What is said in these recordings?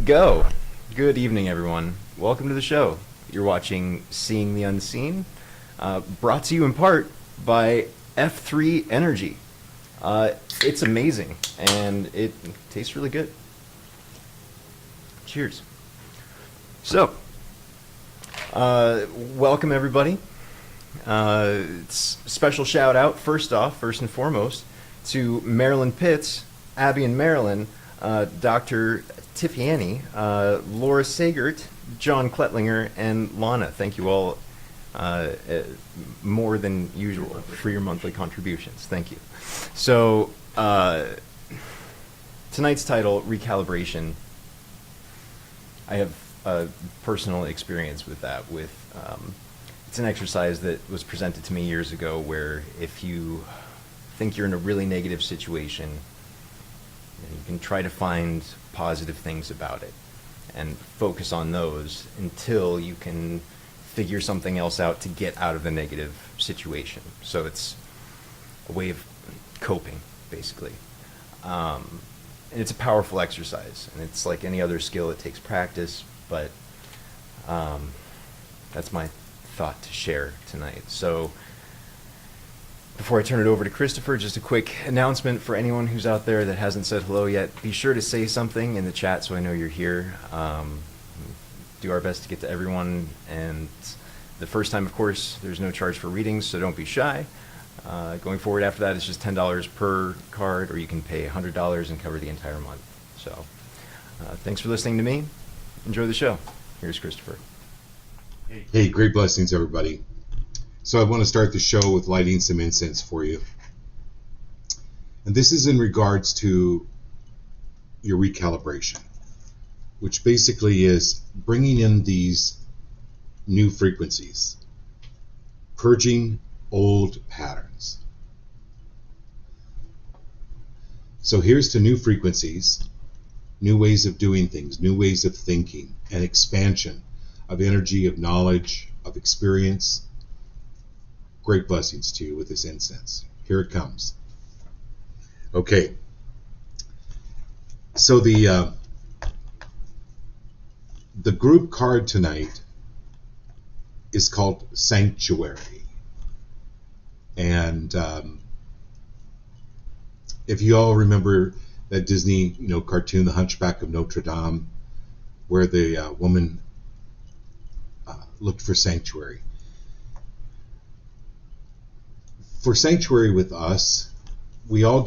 Go. Good evening, everyone. Welcome to the show. You're watching Seeing the Unseen, brought to you in part by F3 Energy. It's amazing, and it tastes really good. Cheers. So, welcome everybody. Special shout out, first and foremost, to Marilyn Pitts, Abby and Marilyn, Dr. Tiffany, Laura Sagert, John Kletlinger, and Lana. Thank you all more than usual for your monthly contributions. Thank you. So, tonight's title, Recalibration. I have a personal experience with that. It's an exercise that was presented to me years ago where if you think you're in a really negative situation, you can try to find positive things about it and focus on those until you can figure something else out to get out of the negative situation. So it's a way of coping, basically. And it's a powerful exercise, and it's like any other skill, it takes practice, but that's my thought to share tonight. So before I turn it over to Christopher, just a quick announcement for anyone who's out there that hasn't said hello yet. Be sure to say something in the chat so I know you're here. Do our best to get to everyone. And the first time, of course, there's no charge for readings, so don't be shy. Going forward after that, it's just $10 per card, or you can pay $100 and cover the entire month. So thanks for listening to me. Enjoy the show. Here's Christopher. Hey, great blessings, everybody. So I want to start the show with lighting some incense for you. And this is in regards to your recalibration, which basically is bringing in these new frequencies, purging old patterns. So here's to new frequencies, new ways of doing things, new ways of thinking, and expansion of energy, of knowledge, of experience. Great blessings to you with this incense. Here it comes. Okay. So the group card tonight is called Sanctuary. And if you all remember that Disney, cartoon, The Hunchback of Notre Dame, where the woman looked for sanctuary. For sanctuary with us, we all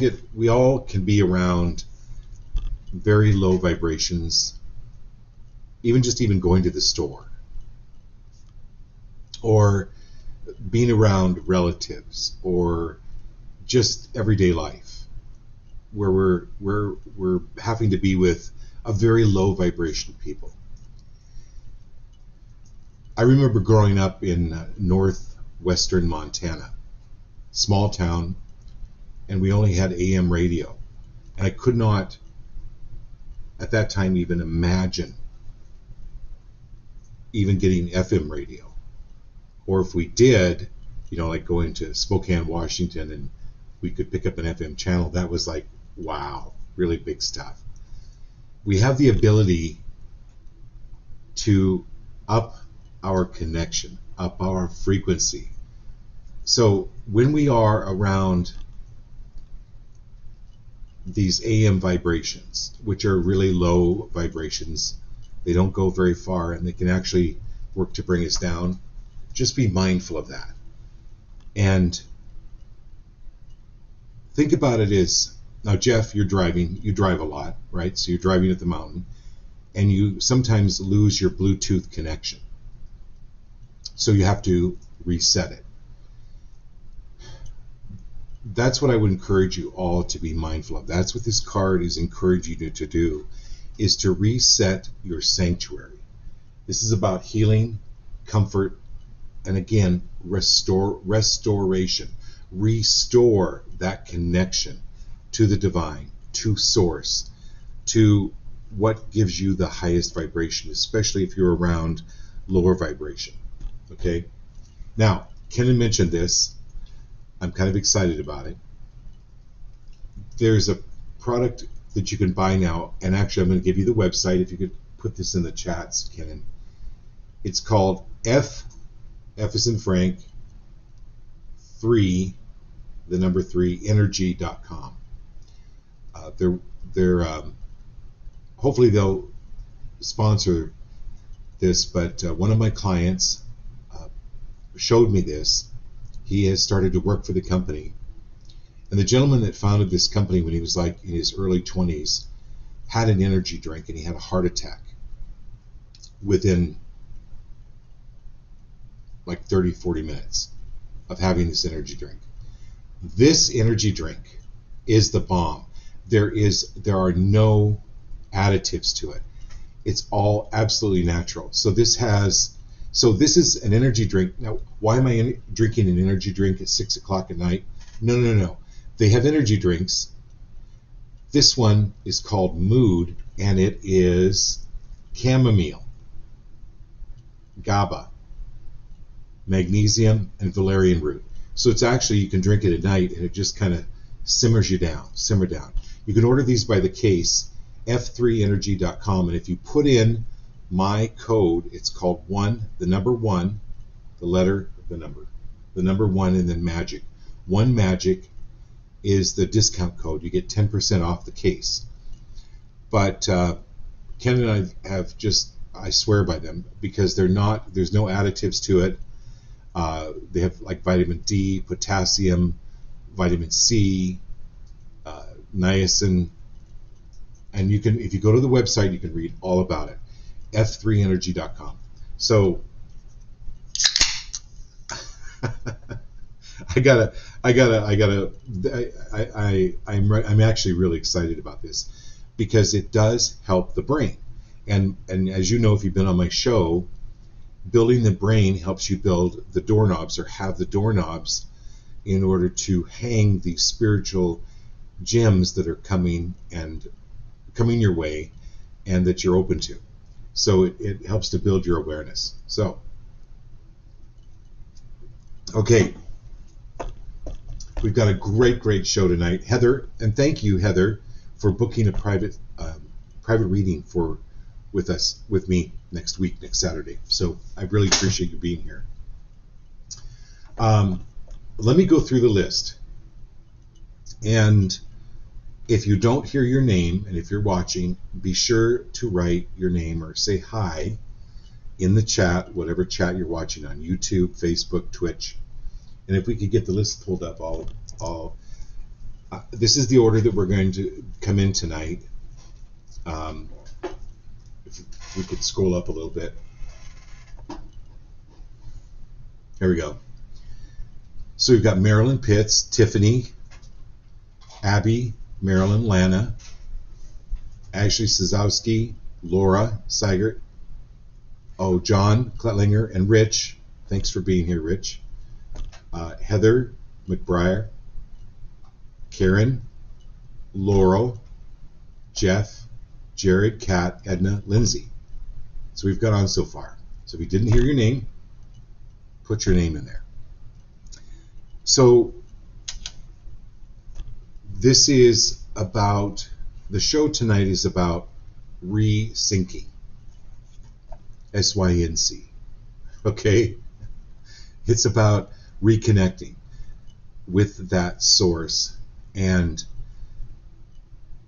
can be around very low vibrations, even going to the store, or being around relatives, or just everyday life, where we're having to be with a very low vibration people. I remember growing up in northwestern Montana, small town, and we only had AM radio. And I could not, at that time, even imagine even getting FM radio. Or if we did, like going to Spokane, Washington, and we could pick up an FM channel, that was like, wow, really big stuff. We have the ability to up our connection, up our frequency. So when we are around these AM vibrations, which are really low vibrations, they don't go very far, and they can actually work to bring us down, just be mindful of that. And think about it as, now Jeff, you drive a lot, right? So you're driving at the mountain, and you sometimes lose your Bluetooth connection. So you have to reset it. That's what I would encourage you all to be mindful of. That's what this card is encouraging you to do, is to reset your sanctuary. This is about healing, comfort, and again, restoration. Restore that connection to the divine, to source, to what gives you the highest vibration, especially if you're around lower vibration. Okay? Now, Kenan mentioned this. I'm kind of excited about it. There's a product that you can buy now, and actually I'm going to give you the website if you could put this in the chats, Kenan. It's called F is in Frank, 3, the number 3, energy.com. They're hopefully they'll sponsor this, but one of my clients showed me this. He has started to work for the company. And the gentleman that founded this company when he was like in his early 20s had an energy drink and he had a heart attack within like 30, 40 minutes of having this energy drink. This energy drink is the bomb. There are no additives to it. It's all absolutely natural. So this is an energy drink. Now, why am I drinking an energy drink at 6 o'clock at night? No. They have energy drinks. This one is called Mood, and it is chamomile, GABA, magnesium, and valerian root. So it's actually, you can drink it at night, and it just kind of simmer down. You can order these by the case, f3energy.com, and if you put in my code, it's called 1, the number 1, the letter, the number 1, and then magic. 1 magic is the discount code. You get 10% off the case. But Ken and I have I swear by them, because there's no additives to it. They have like vitamin D, potassium, vitamin C, niacin, and if you go to the website, you can read all about it. f3energy.com. So I'm actually really excited about this because it does help the brain. And as you know, if you've been on my show, building the brain helps you build the doorknobs, or have the doorknobs, in order to hang these spiritual gems that are coming your way and that you're open to. So it helps to build your awareness. So, okay. We've got a great show tonight. Heather, and thank you, Heather, for booking a private reading with me next Saturday. So I really appreciate you being here. Let me go through the list. And if you don't hear your name, and if you're watching, be sure to write your name or say hi in the chat, whatever chat you're watching on, YouTube, Facebook, Twitch. And if we could get the list pulled up, this is the order that we're going to come in tonight. If we could scroll up a little bit. Here we go. So we've got Marilyn Pitts, Tiffany, Abby, Marilyn, Lana, Ashley Sazowski, Laura Seigert, John Kletlinger, and Rich. Thanks for being here, Rich. Heather McBriar, Karen, Laurel, Jeff, Jared, Kat, Edna, Lindsay. So we've got on so far. So if you didn't hear your name, put your name in there. So this is about, the show tonight is about re-syncing. SYNC. Okay? It's about reconnecting with that source and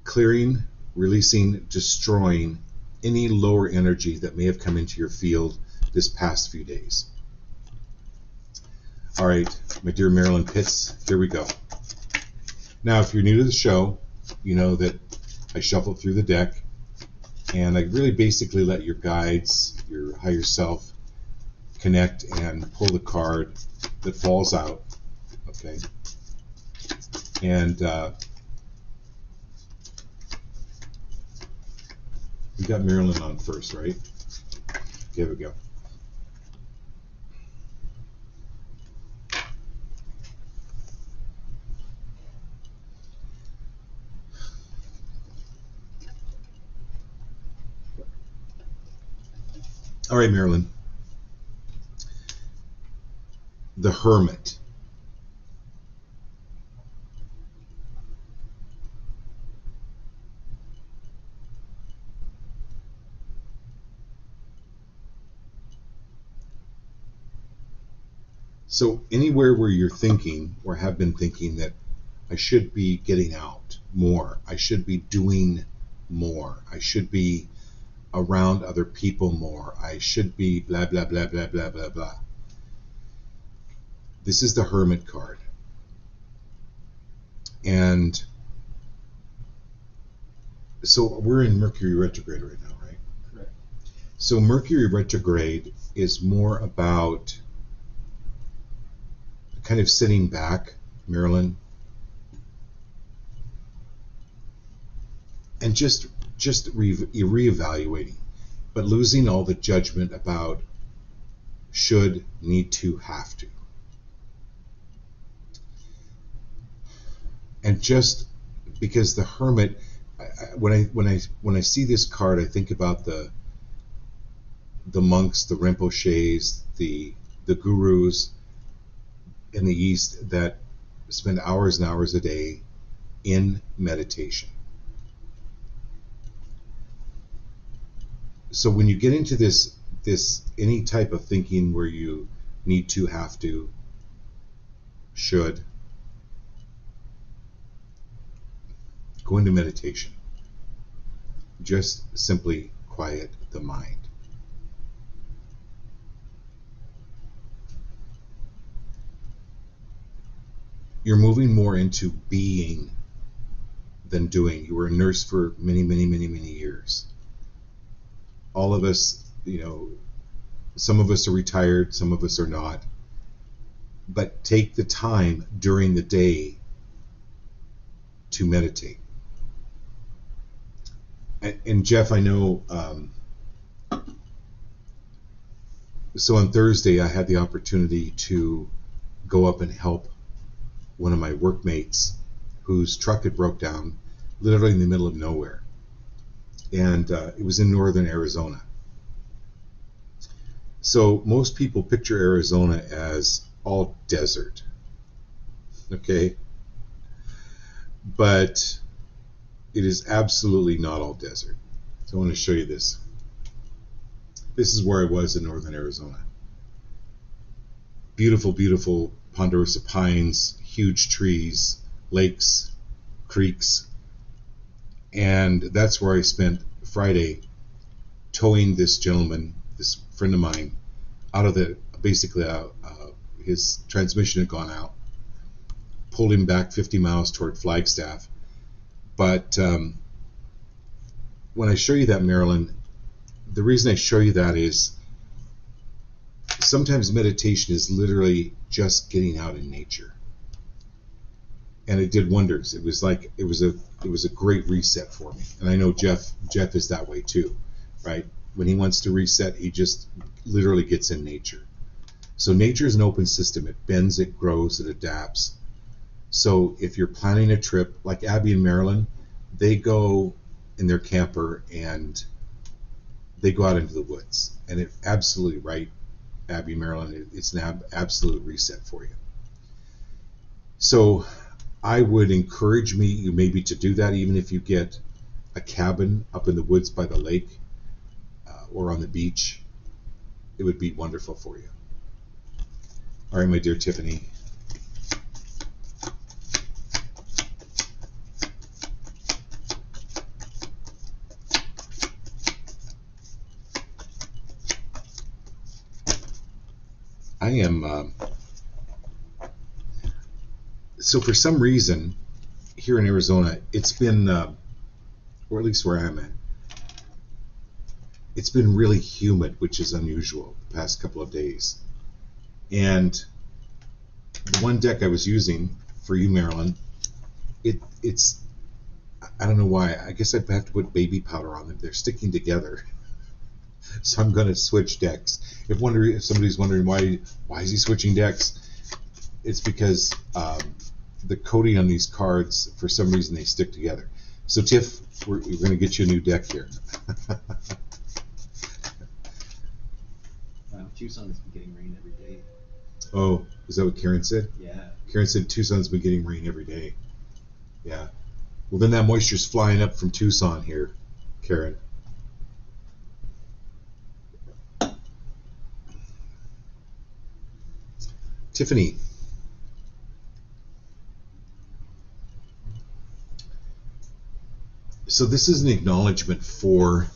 clearing, releasing, destroying any lower energy that may have come into your field this past few days. All right, my dear Marilyn Pitts, here we go. Now, if you're new to the show, you know that I shuffle through the deck and I really basically let your guides, your higher self, connect and pull the card that falls out. Okay. And we got Marilyn on first, right? Here we go. All right, Marilyn. The Hermit. So anywhere where you're thinking or have been thinking that I should be getting out more, I should be doing more, I should be around other people more, I should be blah, blah, blah, blah, blah, blah, blah. This is the Hermit card. And so we're in Mercury retrograde right now, right? Correct. So Mercury retrograde is more about kind of sitting back, Marilyn, and just reevaluating, but losing all the judgment about should, need to, have to. And just because the Hermit, when I see this card, I think about the monks, the Rinpoches, the gurus in the East that spend hours and hours a day in meditation. So when you get into this any type of thinking where you need to, have to, should, go into meditation. Just simply quiet the mind. You're moving more into being than doing. You were a nurse for many, many, many, many years. All of us, some of us are retired, some of us are not. But take the time during the day to meditate. And Jeff, I know, so on Thursday I had the opportunity to go up and help one of my workmates whose truck had broke down literally in the middle of nowhere. And it was in northern Arizona. So most people picture Arizona as all desert, okay? But it is absolutely not all desert. So I want to show you this. This is where I was in northern Arizona. Beautiful, beautiful ponderosa pines, huge trees, lakes, creeks. And that's where I spent Friday towing this gentleman, this friend of mine, out of his transmission had gone out, pulled him back 50 miles toward Flagstaff. But when I show you that, Marilyn, the reason I show you that is sometimes meditation is literally just getting out in nature. And it did wonders. It was a great reset for me. And I know Jeff is that way too, right? When he wants to reset, he just literally gets in nature. So nature is an open system. It bends, it grows, it adapts. So if you're planning a trip, like Abby and Marilyn, they go in their camper and they go out into the woods. And it absolutely, right, Abby, Marilyn, it's an absolute reset for you. So I would encourage you maybe to do that, even if you get a cabin up in the woods by the lake or on the beach. It would be wonderful for you. All right, my dear Tiffany. I am, so for some reason, here in Arizona, it's been, or at least where I'm at, it's been really humid, which is unusual the past couple of days. And the one deck I was using for you, Marilyn, it's, I don't know why, I guess I'd have to put baby powder on them. They're sticking together. So I'm going to switch decks. If somebody's wondering why is he switching decks, it's because the coating on these cards, for some reason, they stick together. So Tiff, we're going to get you a new deck here. Wow, Tucson's been getting rain every day. Oh, is that what Karen said? Yeah. Karen said Tucson's been getting rain every day. Yeah. Well, then that moisture's flying up from Tucson here, Karen. Tiffany. So this is an acknowledgement for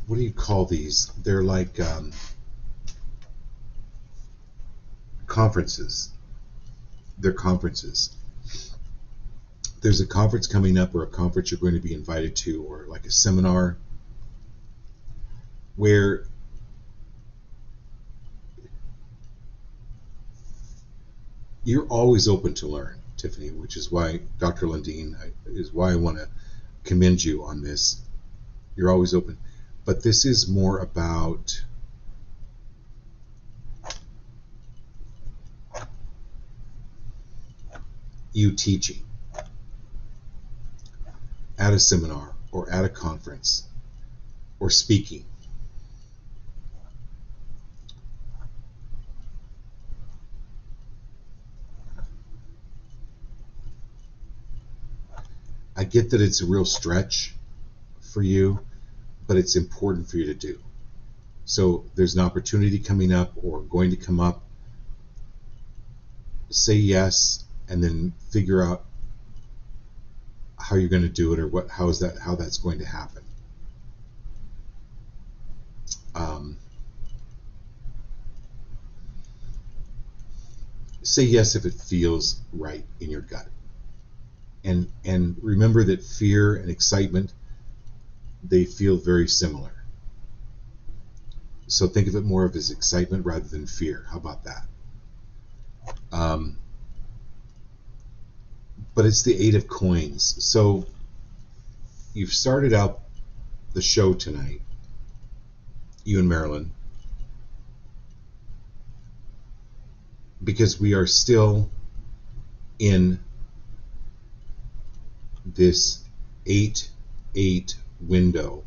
what do you call these? They're like conferences. They're conferences. There's a conference coming up, or a conference you're going to be invited to, or like a seminar where you're always open to learn, Tiffany, which is why Dr. Lundeen is why I want to commend you on this. You're always open. But this is more about you teaching at a seminar or at a conference or speaking. I get that it's a real stretch for you, but it's important for you to do. So there's an opportunity coming up or going to come up. Say yes, and then figure out how you're going to do it, or how that's going to happen. Say yes if it feels right in your gut. And remember that fear and excitement, they feel very similar. So think of it more of as excitement rather than fear. How about that? But it's the 8 of coins. So you've started out the show tonight, you and Marilyn, because we are still in this 8-8 window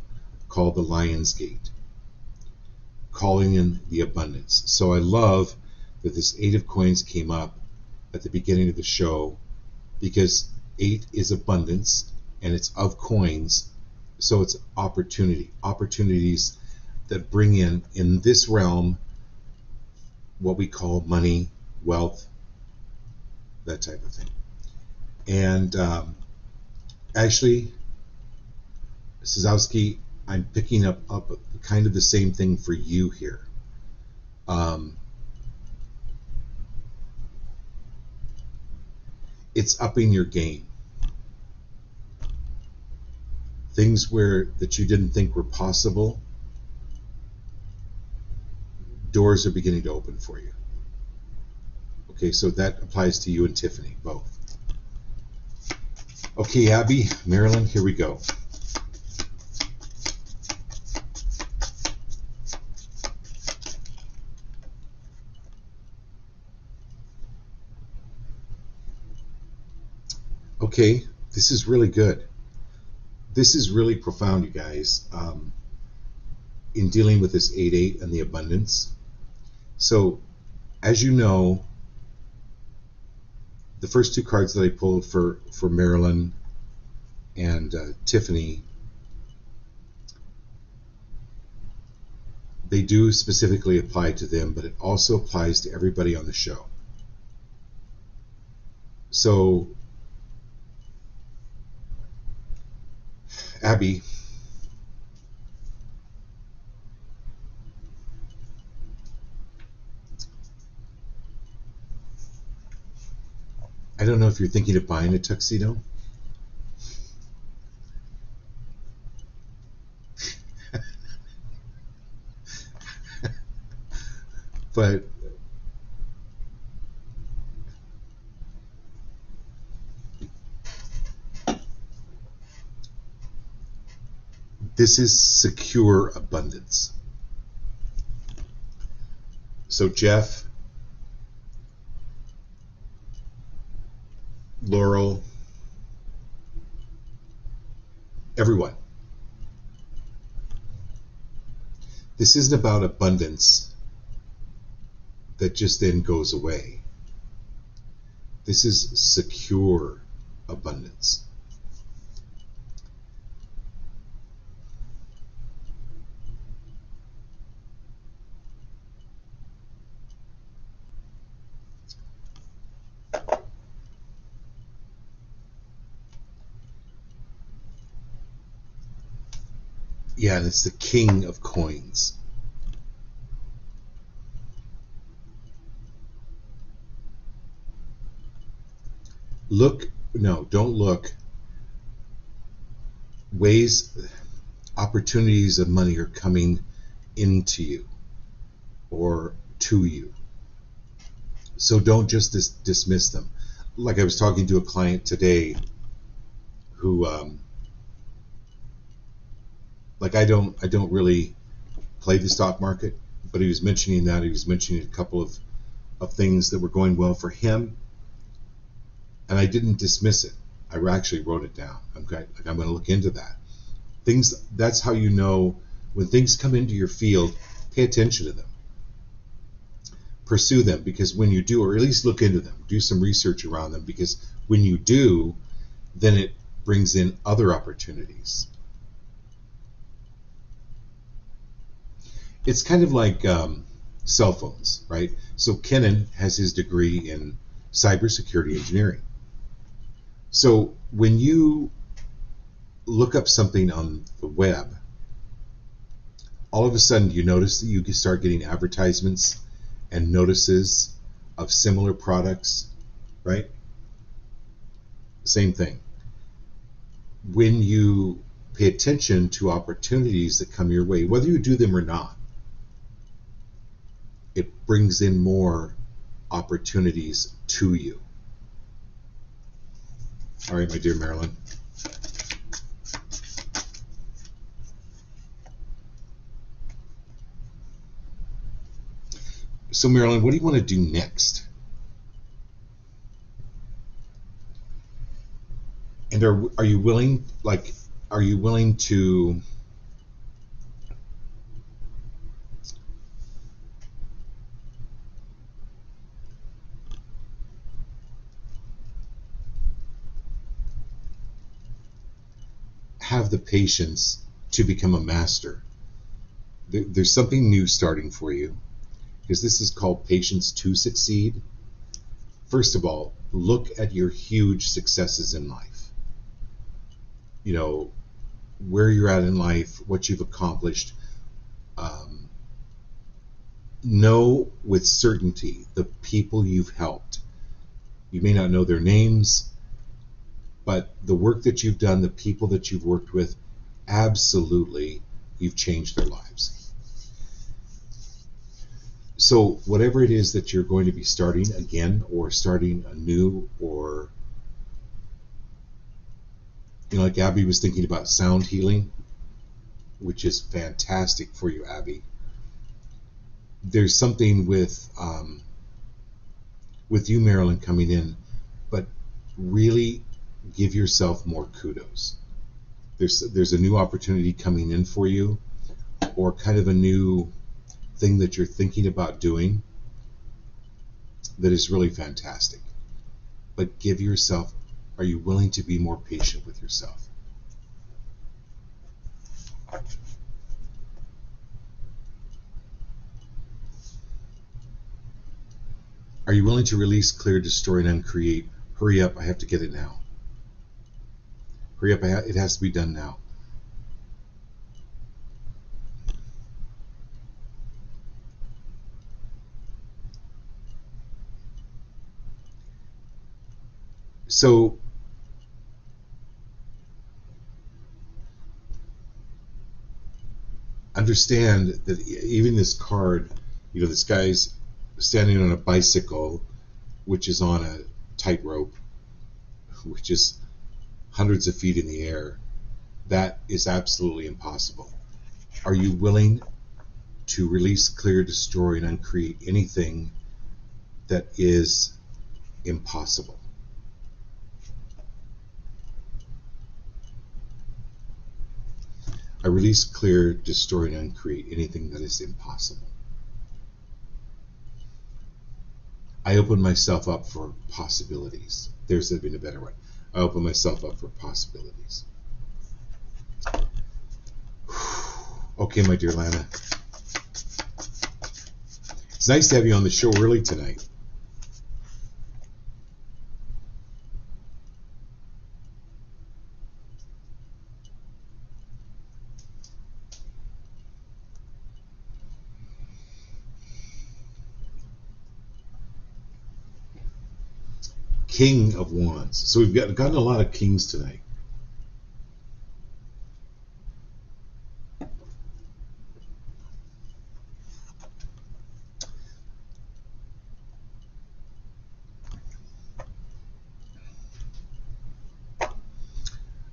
called the Lion's Gate, calling in the abundance. So I love that this 8 of coins came up at the beginning of the show, because 8 is abundance and it's of coins, so it's opportunities that bring in this realm, what we call money, wealth, that type of thing. And actually, Sizowski, I'm picking up kind of the same thing for you here. It's upping your game. Things that you didn't think were possible, doors are beginning to open for you. Okay, so that applies to you and Tiffany, both. Okay, Abby, Marilyn, here we go. Okay, this is really good. This is really profound, you guys, in dealing with this 8-8 and the abundance. So, as you know, the first 2 cards that I pulled for Marilyn and Tiffany, they do specifically apply to them, but it also applies to everybody on the show. So, Abby, I don't know if you're thinking of buying a tuxedo. But this is secure abundance. So Jeff, Laurel, everyone, this isn't about abundance that just then goes away. This is secure abundance. Yeah, and it's the king of coins. Don't look. Opportunities of money are coming into you or to you. So don't just dismiss them. Like I was talking to a client today who, like I don't really play the stock market, but he was mentioning a couple of things that were going well for him, and I didn't dismiss it. I actually wrote it down. I'm going to look into that. That's how you know when things come into your field. Pay attention to them, pursue them, because when you do, or at least look into them, do some research around them, because when you do, then it brings in other opportunities. It's kind of like cell phones, right? So Kenan has his degree in cybersecurity engineering. So when you look up something on the web, all of a sudden you notice that you can start getting advertisements and notices of similar products, right? Same thing. When you pay attention to opportunities that come your way, whether you do them or not, it brings in more opportunities to you. All right, my dear Marilyn. So Marilyn, what do you want to do next? And are you willing to have the patience to become a master? There's something new starting for you, because this is called patience to succeed. First of all, look at your huge successes in life. You know, where you're at in life, what you've accomplished. Know with certainty the people you've helped. You may not know their names, but the work that you've done, the people that you've worked with, absolutely, you've changed their lives. So whatever it is that you're going to be starting again, or starting anew, or, like Abby was thinking about sound healing, which is fantastic for you, Abby. There's something with you, Marilyn, coming in, but really give yourself more kudos. There's a new opportunity coming in for you, or kind of a new thing that you're thinking about doing that is really fantastic. But are you willing to be more patient with yourself? Are you willing to release, clear, destroy, and uncreate? Hurry up, I have to get it now. Hurry up, it has to be done now. So understand that even this card, this guy's standing on a bicycle, which is on a tightrope, which is hundreds of feet in the air. That is absolutely impossible. Are you willing to release, clear, destroy, and uncreate anything that is impossible? I release, clear, destroy, and uncreate anything that is impossible. I open myself up for possibilities. There's been a better one. I open myself up for possibilities. Okay, my dear Lana. It's nice to have you on the show early tonight. King of Wands. So we've gotten a lot of kings tonight.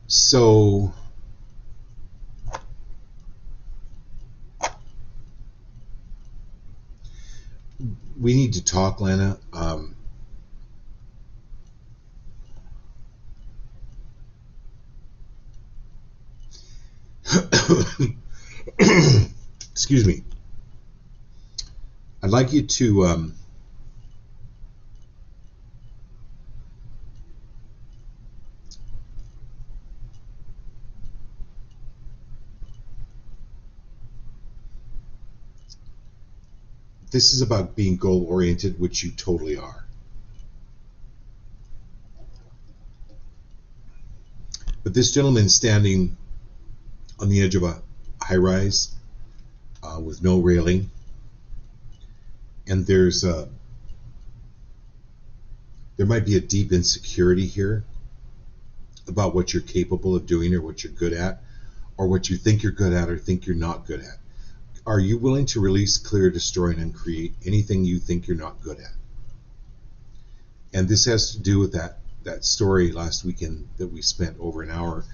So we need to talk, Lana. Excuse me. I'd like you to this is about being goal-oriented, which you totally are. But this gentleman standing on the edge of a high-rise with no railing, and there might be a deep insecurity here about what you're capable of doing or what you're good at, or what you think you're good at or think you're not good at. Are you willing to release, clear, destroy, and uncreate anything you think you're not good at? And this has to do with that story last weekend that we spent over an hour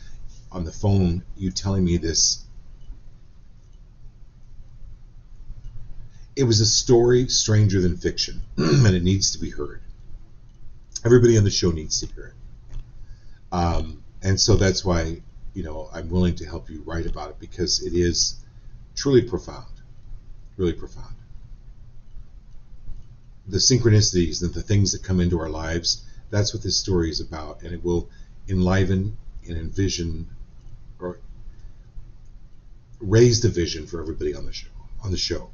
on the phone, you telling me this. It was a story stranger than fiction, and it needs to be heard. Everybody on the show needs to hear it. And so that's why, I'm willing to help you write about it, because it is truly profound, really profound. The synchronicities and the things that come into our lives, that's what this story is about, and it will enliven and envision or raise the vision for everybody on the show.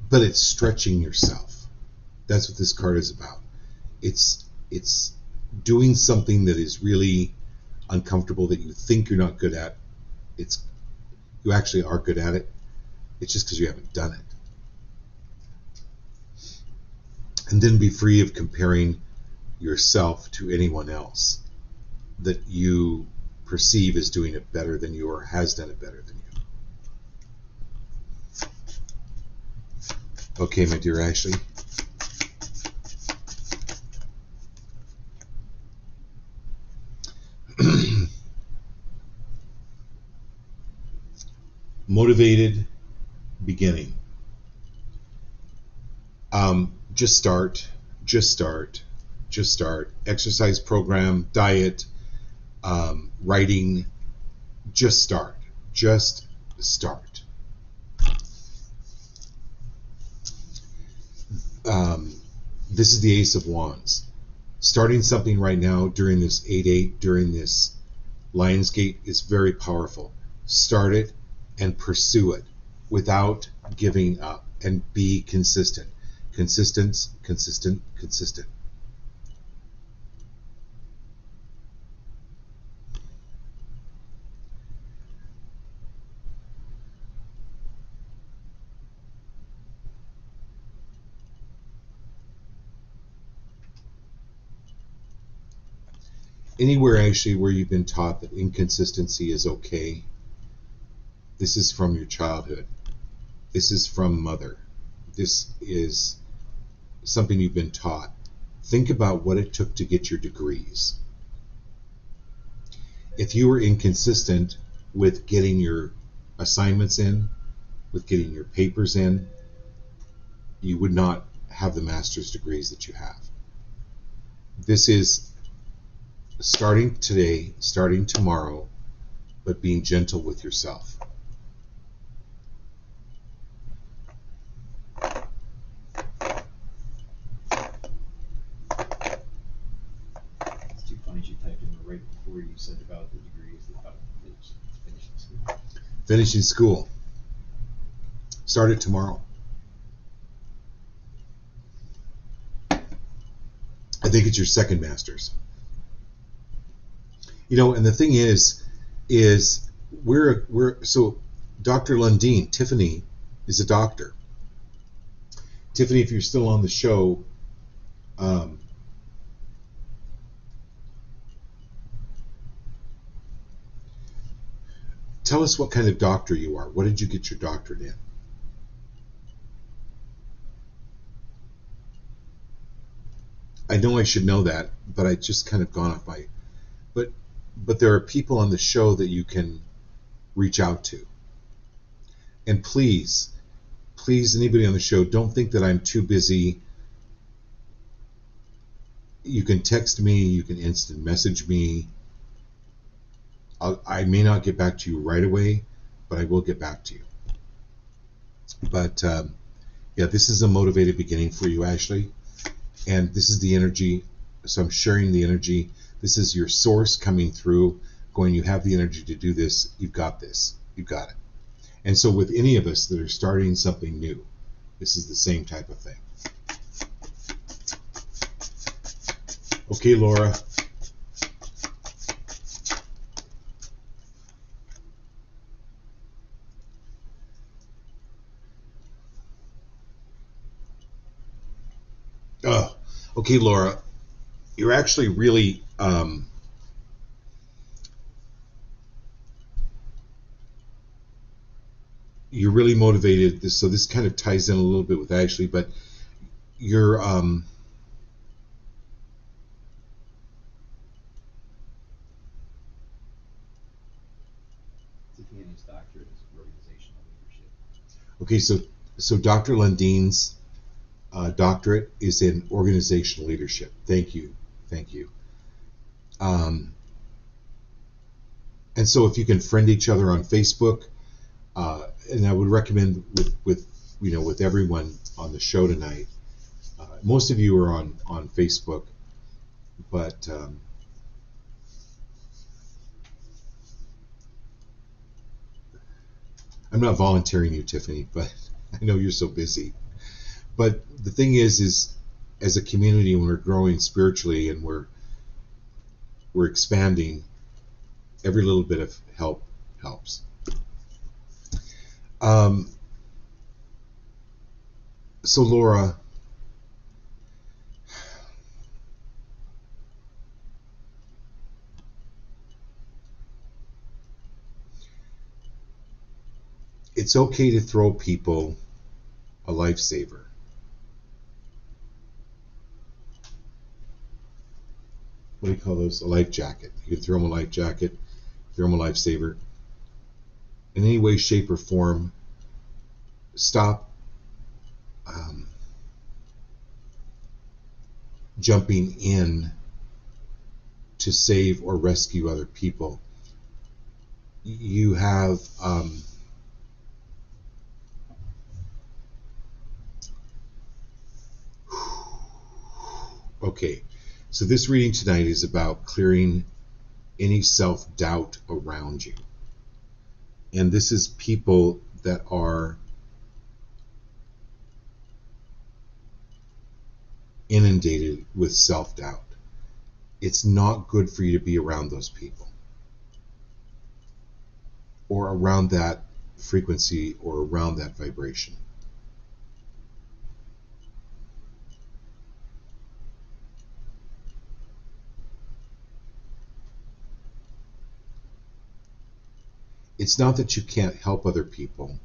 But it's stretching yourself. That's what this card is about. It's doing something that is really uncomfortable, that you think you're not good at. You actually are good at it. It's just because you haven't done it. And then be free of comparing yourself to anyone else that you perceive as doing it better than you or has done it better than you. Okay, my dear Ashley. Motivated beginning. Just start. Exercise program, diet, writing. Just start. This is the Ace of Wands. Starting something right now during this 8-8, during this Lionsgate, is very powerful. Start it and pursue it without giving up, and be consistent. Consistent. Anywhere actually where you've been taught that inconsistency is okay, this is from your childhood. This is from mother. This is something you've been taught. Think about what it took to get your degrees. If you were inconsistent with getting your assignments in, with getting your papers in, you would not have the master's degrees that you have. This is starting today, starting tomorrow, but being gentle with yourself. It's too funny she typed in right before you said about the degrees about finishing school. Finishing school. Start it tomorrow. I think it's your second master's. You know, and the thing is we're so Dr. Lundeen, Tiffany is a doctor. Tiffany, if you're still on the show, tell us what kind of doctor you are. What did you get your doctorate in? I know I should know that, but I just kind of gone off my. But there are people on the show that you can reach out to. And please, anybody on the show, don't think that I'm too busy. You can text me, you can instant message me. I may not get back to you right away, but I will get back to you. But yeah, this is a motivated beginning for you, Ashley. And this is the energy. So I'm sharing the energy. This is your source coming through, going, you have the energy to do this. You've got this. You've got it. And so with any of us that are starting something new, this is the same type of thing. Okay, Laura. Oh, okay, Laura. You're actually really you're really motivated. So this kind of ties in a little bit with Ashley, but you're Tiffany's doctorate is organizational leadership. okay. So Dr. Lundeen's doctorate is in organizational leadership. Thank you. And so if you can friend each other on Facebook, and I would recommend with everyone on the show tonight. Most of you are on Facebook, but I'm not volunteering you, Tiffany, but I know you're so busy. But the thing is as a community, when we're growing spiritually and we're expanding, every little bit of help helps. So Laura, it's okay to throw people a lifesaver. What do you call those? A life jacket. You can throw them a life jacket, throw them a lifesaver. In any way, shape, or form, stop jumping in to save or rescue other people. You have okay, so this reading tonight is about clearing any self-doubt around you. And this is people that are inundated with self-doubt. It's not good for you to be around those people, or around that frequency, or around that vibration. It's not that you can't help other people,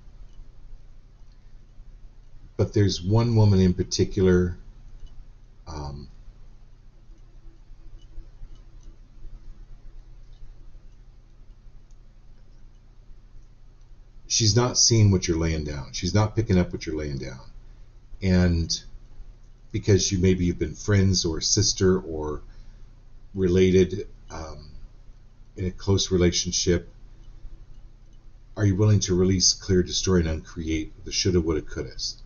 but there's one woman in particular she's not seeing what you're laying down. She's not picking up what you're laying down. And because maybe you've been friends or sister or related, in a close relationship, are you willing to release, clear, destroy, and uncreate the shoulda, woulda, couldas?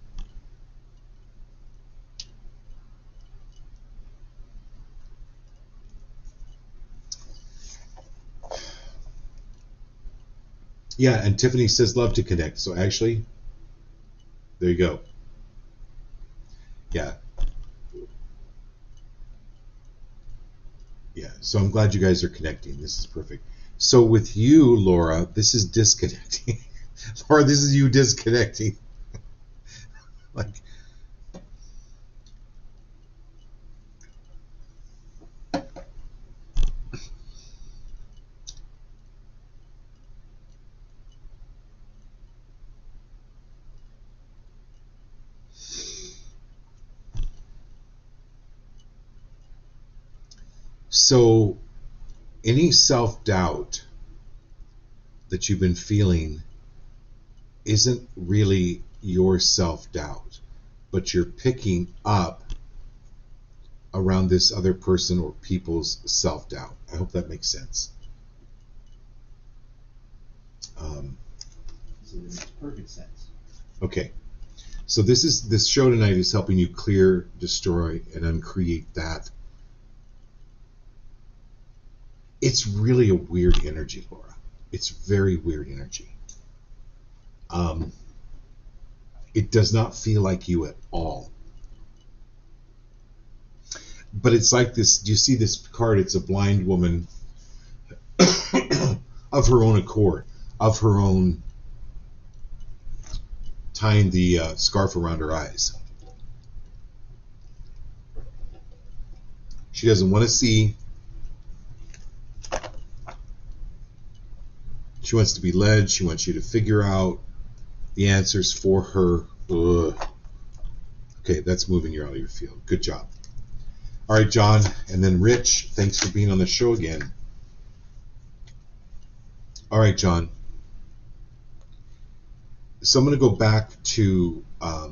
Yeah, and Tiffany says love to connect. So actually, there you go. Yeah. Yeah, so I'm glad you guys are connecting. This is perfect. So with you, Laura, this is disconnecting. Laura, this is you disconnecting. Like, so any self-doubt that you've been feeling isn't really your self-doubt, but you're picking up around this other person or people's self-doubt. I hope that makes sense. So it makes perfect sense. Okay, so this show tonight is helping you clear, destroy, and uncreate that. It's really a weird energy, Laura. It's very weird energy. It does not feel like you at all. But it's like this. Do you see this card? It's a blind woman of her own accord, of her own tying the scarf around her eyes. She doesn't want to see. She wants to be led. She wants you to figure out the answers for her. Ugh. Okay, that's moving you out of your field. Good job. All right, John, and then Rich, thanks for being on the show again. All right, John. So I'm going to go back to I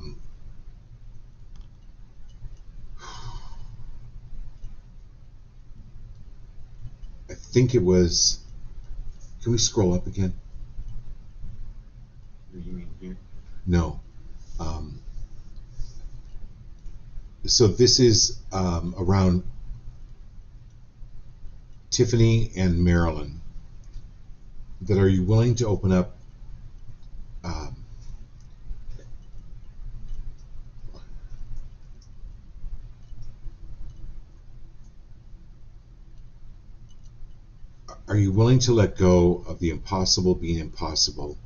think it was. Can we scroll up again? You mean here? No. So this is around Tiffany and Marilyn. That are you willing to open up? Are you willing to let go of the impossible being impossible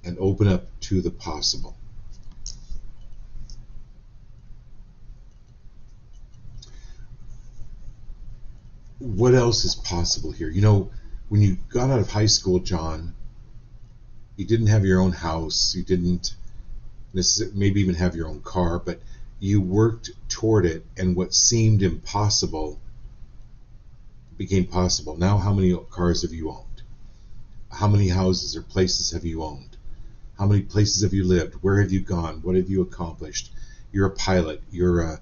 and open up to the possible? What else is possible here? You know, when you got out of high school, John, you didn't have your own house. You didn't maybe even have your own car, but you worked toward it, and what seemed impossible became possible. Now, how many cars have you owned? How many houses or places have you owned? How many places have you lived? Where have you gone? What have you accomplished? You're a pilot. You're a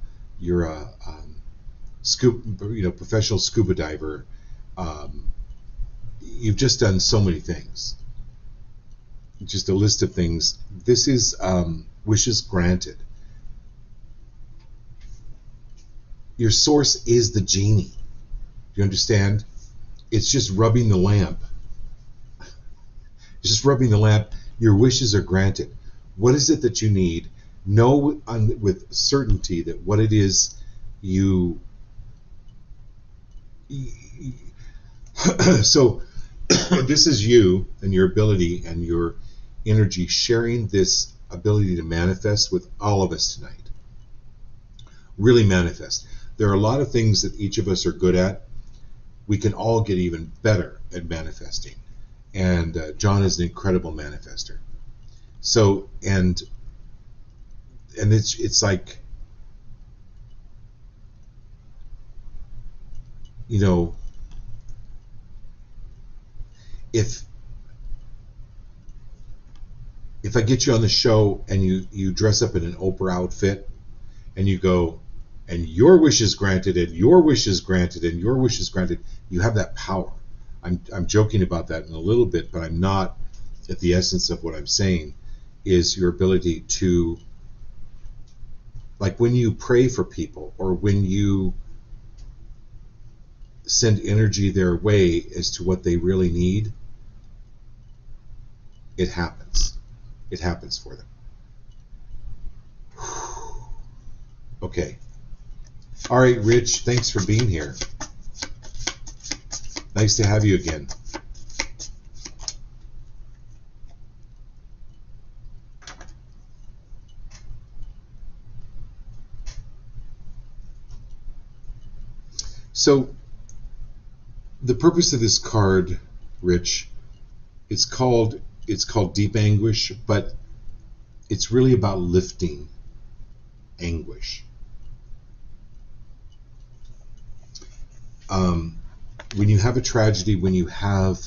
professional scuba diver. You've just done so many things. Just a list of things. This is wishes granted. Your source is the genie. Do you understand? It's just rubbing the lamp. It's just rubbing the lamp. Your wishes are granted. What is it that you need? Know with certainty that what it is you... So this is you and your ability and your energy sharing this ability to manifest with all of us tonight. Really manifest. There are a lot of things that each of us are good at. We can all get even better at manifesting. And John is an incredible manifester. So, and it's like, you know, if I get you on the show and you dress up in an Oprah outfit and you go, and your wish is granted, and your wish is granted, and your wish is granted. You have that power. I'm joking about that in a little bit, but I'm not. At the essence of what I'm saying is your ability to, like when you pray for people or when you send energy their way as to what they really need, it happens. It happens for them. Okay. All right, Rich, thanks for being here. Nice to have you again. So, the purpose of this card, Rich, it's called Deep Anguish, but it's really about lifting anguish. When you have a tragedy, when you have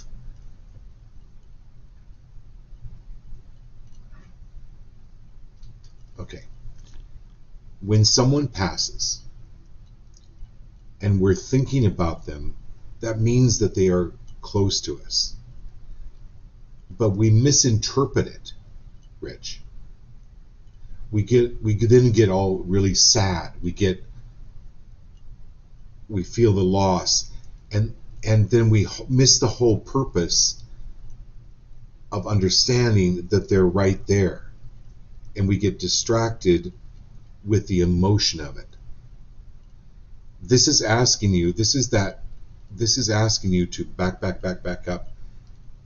when someone passes and we're thinking about them, that means that they are close to us. But we misinterpret it, Rich. We then get all really sad. We feel the loss, and then we miss the whole purpose of understanding that they're right there, and we get distracted with the emotion of it. This is asking you to back up.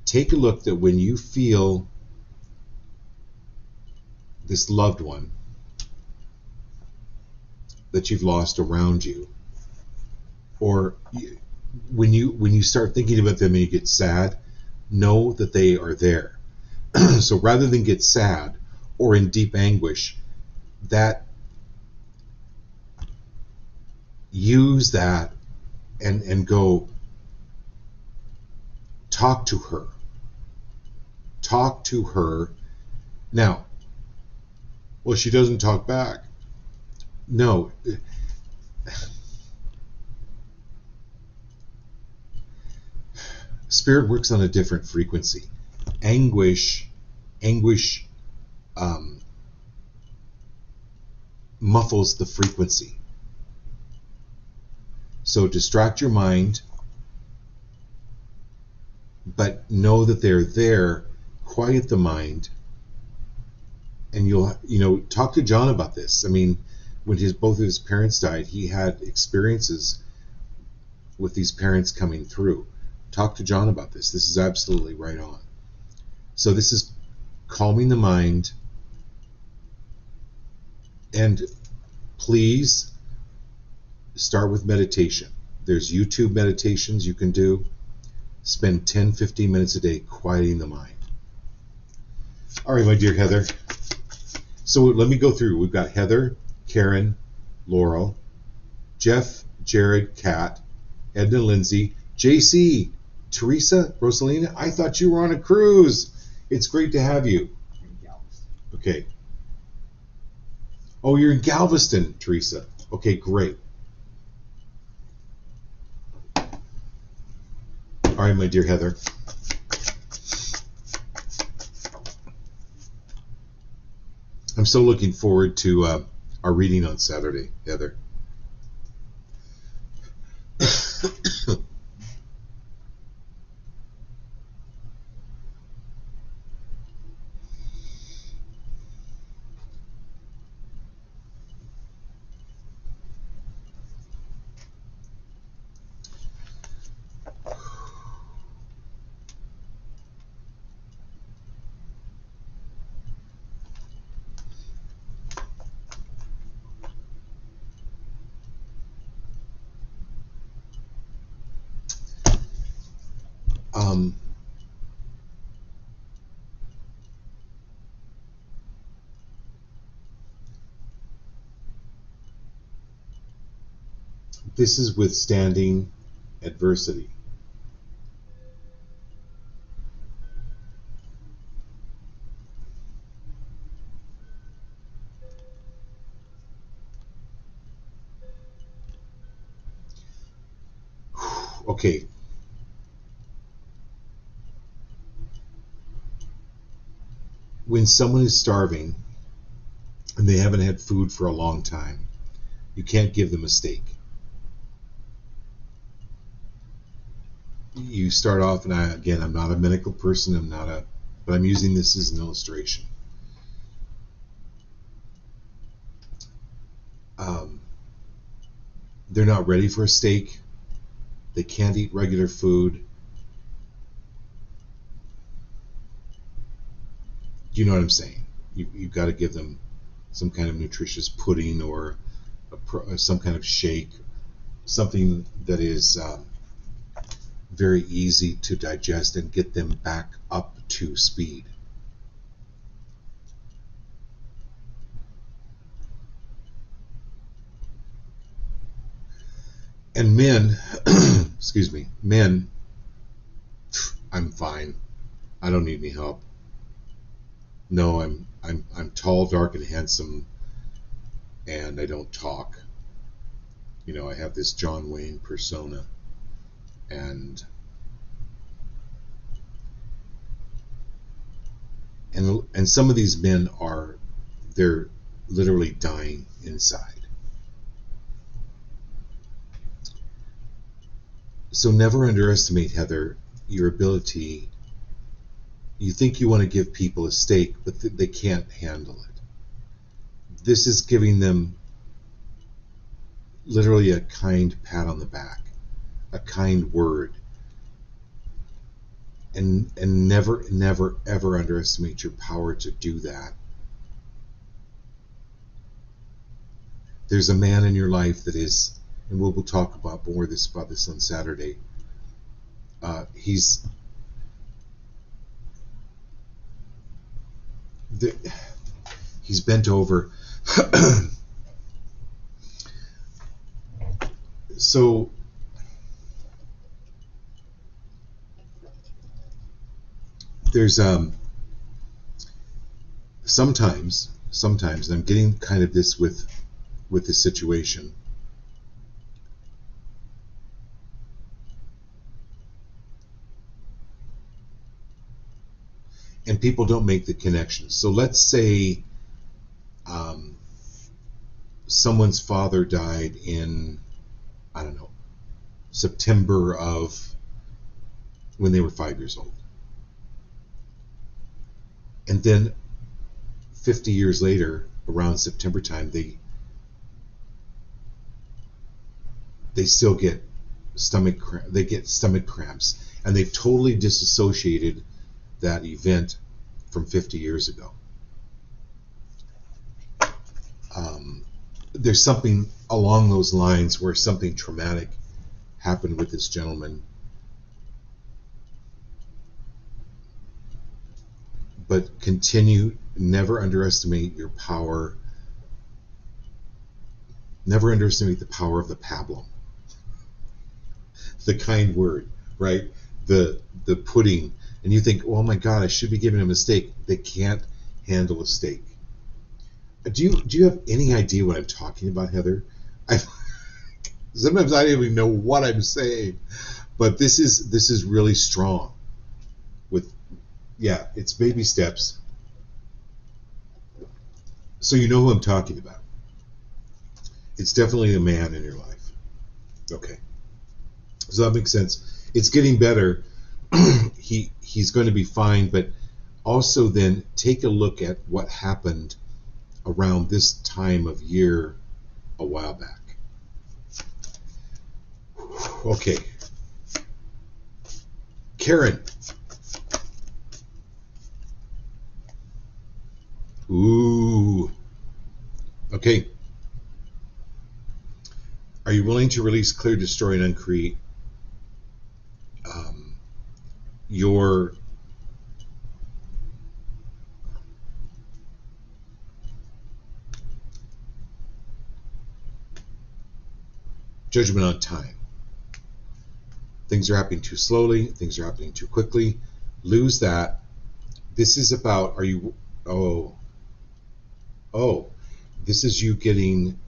Take a look that when you feel this loved one that you've lost around you, or when you start thinking about them and you get sad, know that they are there. So rather than get sad or in deep anguish, that use that and go talk to her. Talk to her. Now, well, she doesn't talk back. No. Spirit works on a different frequency. Anguish muffles the frequency. So distract your mind, but know that they're there. Quiet the mind, and you'll talk to John about this. I mean, when both of his parents died, he had experiences with these parents coming through. Talk to John about this. This is absolutely right on. So this is calming the mind, and please start with meditation. There's YouTube meditations you can do. Spend 10-15 minutes a day quieting the mind. All right, my dear Heather. So let me go through. We've got Heather, Karen, Laurel, Jeff, Jared, Kat, Edna, Lindsay, JC, Teresa, Rosalina. I thought you were on a cruise. It's great to have you. Okay. Oh, you're in Galveston, Teresa. Okay, great. All right, my dear Heather. I'm so looking forward to our reading on Saturday, Heather. This is withstanding adversity. Okay. When someone is starving and they haven't had food for a long time, you can't give them a steak. You start off, and I'm not a medical person, but I'm using this as an illustration. They're not ready for a steak. They can't eat regular food. You know what I'm saying? You've got to give them some kind of nutritious pudding or some kind of shake, something that is very easy to digest and get them back up to speed. And men, excuse me, men, I'm fine. I don't need any help. No, I'm tall, dark, and handsome, and I don't talk. You know, I have this John Wayne persona, and some of these men they're literally dying inside. So never underestimate, Heather, your ability. You think you want to give people a steak, but they can't handle it. This is giving them literally a kind pat on the back, a kind word. And never, never, ever underestimate your power to do that. There's a man in your life that is, and we'll talk about more about this on Saturday. He's bent over. So there's sometimes, and I'm getting kind of this with this situation. And people don't make the connection. So let's say someone's father died in, I don't know, September of when they were 5 years old. And then 50 years later, around September time, they still get stomach cramps, and they've totally disassociated that event from 50 years ago. There's something along those lines where something traumatic happened with this gentleman. But never underestimate your power. Never underestimate the power of the pablum. The kind word, right? The pudding. And you think, oh my God, I should be giving them a steak. They can't handle a steak. Do you have any idea what I'm talking about, Heather? Sometimes I don't even know what I'm saying, but this is really strong. It's baby steps. So you know who I'm talking about. It's definitely a man in your life. Okay, so that makes sense. It's getting better. He's going to be fine, but also then take a look at what happened around this time of year a while back. Okay. Karen. Ooh. Okay. Are you willing to release, clear, destroy, and uncreate your judgment on time? Things are happening too slowly. Things are happening too quickly. Lose that. This is about, this is you getting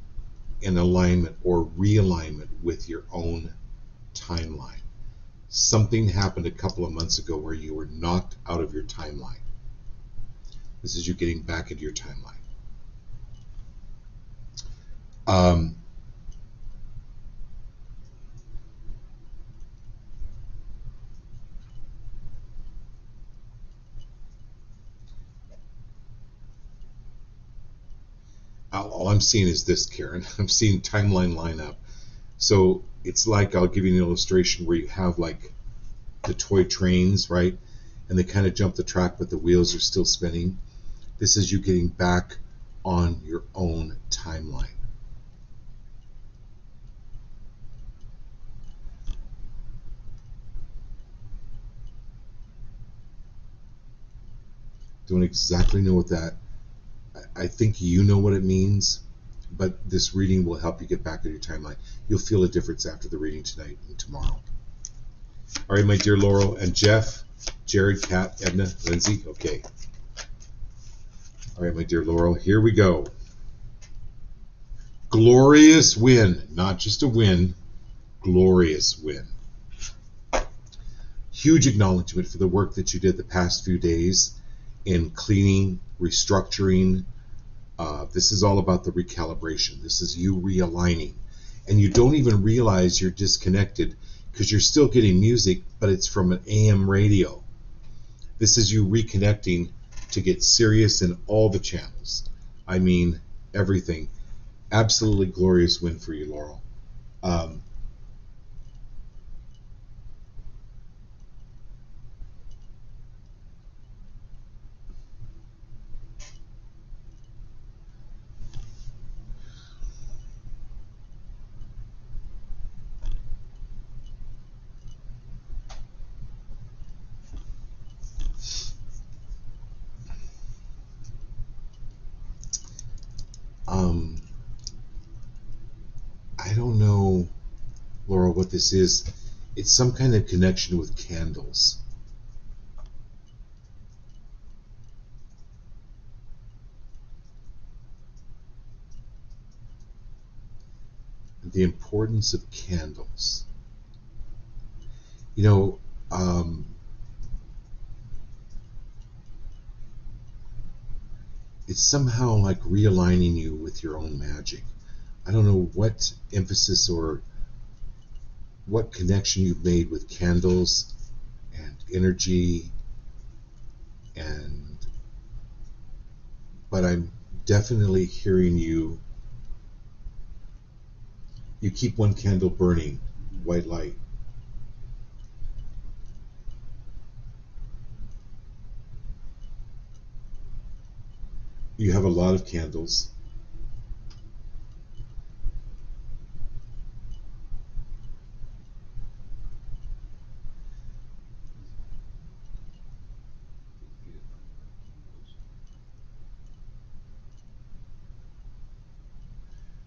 in alignment or realignment with your own timeline. something happened a couple of months ago where you were knocked out of your timeline. This is you getting back into your timeline. All I'm seeing is this, Karen. I'm seeing timeline line up. So it's like, I'll give you an illustration where you have like the toy trains, right? And they kind of jump the track, but the wheels are still spinning. This is you getting back on your own timeline. Don't exactly know what that, I think you know what it means, but this reading will help you get back on your timeline. You'll feel a difference after the reading tonight and tomorrow. All right, my dear Laurel and Jeff, Jared, Kat, Edna, Lindsay. Okay. All right, my dear Laurel, here we go. Glorious win, not just a win, glorious win. Huge acknowledgement for the work that you did the past few days in cleaning, restructuring. This is all about the recalibration. This is you realigning. And you don't even realize you're disconnected because you're still getting music, but it's from an AM radio. This is you reconnecting to get serious in all the channels. I mean, everything. Absolutely glorious win for you, Laurel. I don't know, Laura, what this is. It's some kind of connection with candles. The importance of candles. You know, it's somehow like realigning you with your own magic. I don't know what emphasis or what connection you've made with candles and energy, but I'm definitely hearing you. You keep one candle burning, white light. You have a lot of candles.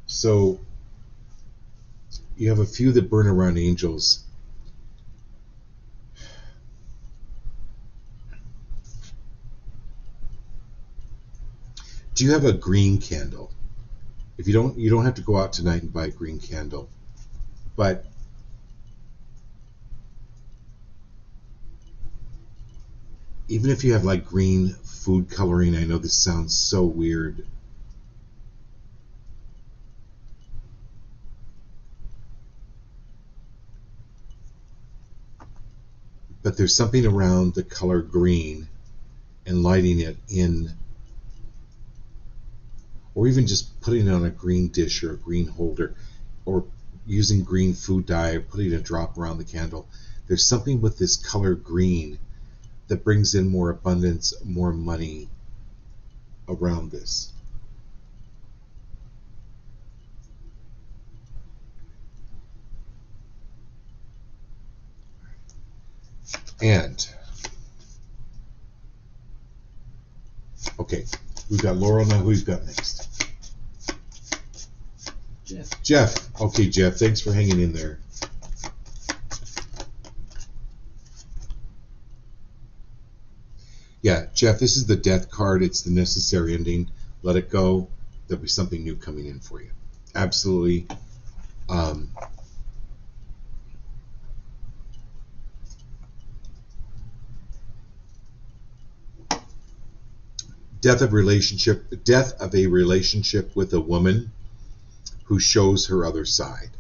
So you have a few that burn around angels. Do you have a green candle? If you don't have to go out tonight and buy a green candle. But even if you have like green food coloring, I know this sounds so weird. But there's something around the color green and lighting it in, or even just putting it on a green dish or a green holder, or using green food dye or putting a drop around the candle. There's something with this color green that brings in more abundance, more money around this. And okay, we've got Laurel now. Who's got next? Jeff. Okay, Jeff, thanks for hanging in there. Yeah, Jeff, this is the death card. It's the necessary ending. Let it go. There'll be something new coming in for you. Absolutely. Death of a relationship with a woman who shows her other side.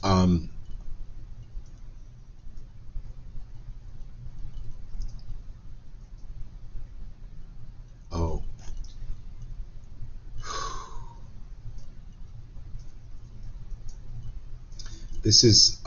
um, oh. This is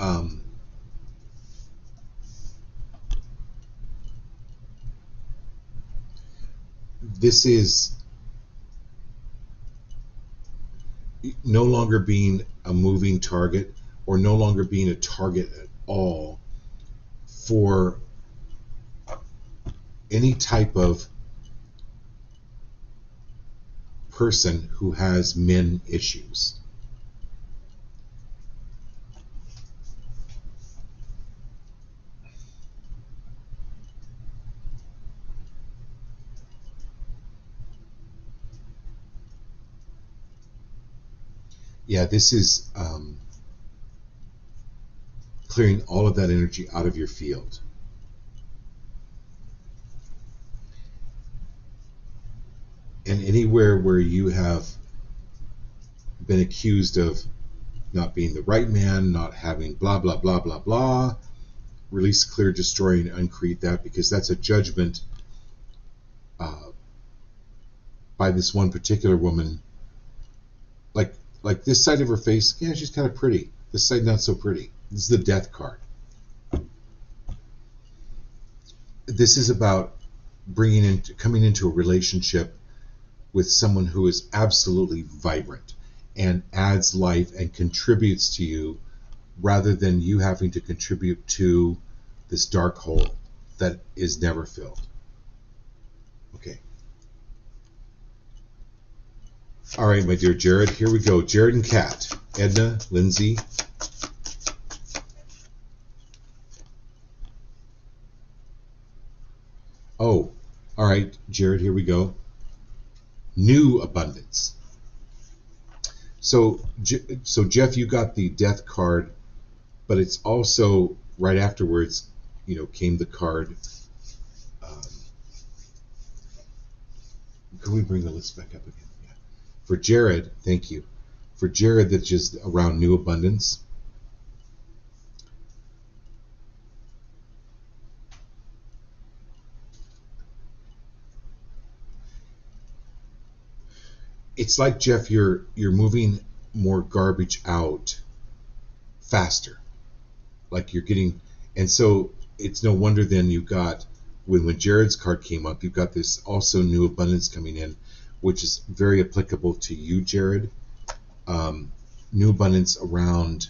no longer being a moving target, or no longer being a target at all for any type of person who has men issues. Yeah, this is clearing all of that energy out of your field. And anywhere where you have been accused of not being the right man, not having blah, blah, blah, blah, blah, release, clear, destroy, and uncreate that, because that's a judgment by this one particular woman. Like this side of her face, yeah, she's kind of pretty. This side, not so pretty. This is the death card. This is about coming into a relationship with someone who is absolutely vibrant and adds life and contributes to you, rather than you having to contribute to this dark hole that is never filled. Okay. All right, my dear Jared, here we go. Jared and Kat, Edna, Lindsay. Oh, all right, Jared, here we go. New abundance. So Jeff, you got the death card, but it's also right afterwards, came the card. Can we bring the list back up again? Yeah. For Jared, thank you. For Jared, that's just around new abundance. It's like, Jeff, you're moving more garbage out faster. Like you're getting, and so it's no wonder then you got, when Jared's card came up, you've got this also new abundance coming in, which is very applicable to you, Jared. New abundance around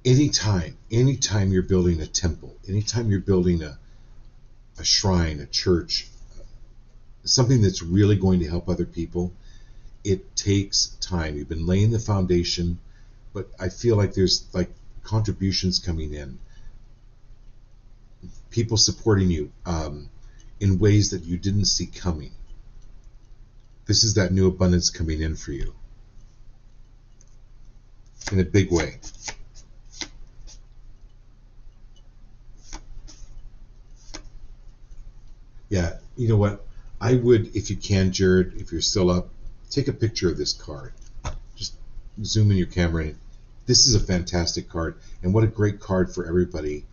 anytime you're building a temple, anytime you're building a shrine, a church, something that's really going to help other people, it takes time. You've been laying the foundation, but I feel like there's like contributions coming in, people supporting you in ways that you didn't see coming. This is that new abundance coming in for you in a big way. Yeah, you know what? I would, if you can, Jared, if you're still up, take a picture of this card. Just zoom in your camera in. This is a fantastic card, and what a great card for everybody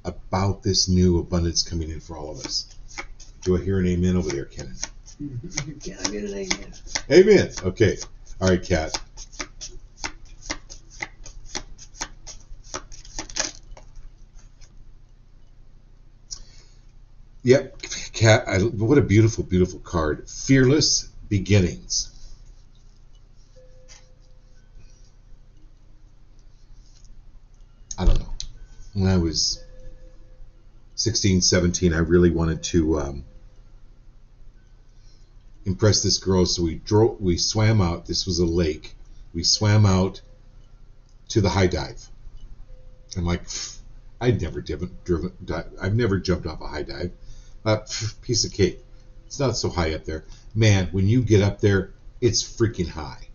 about this new abundance coming in for all of us. Do I hear an amen over there, Kenan? Can I get an amen? Amen. Okay. All right, Kat. Yep, Kat, what a beautiful, beautiful card. Fearless beginnings. I don't know. When I was 16, 17, I really wanted to impress this girl, so we swam out. This was a lake. We swam out to the high dive. I'm like, I've never I've never jumped off a high dive. Piece of cake. It's not so high up there. Man, when you get up there, it's freaking high.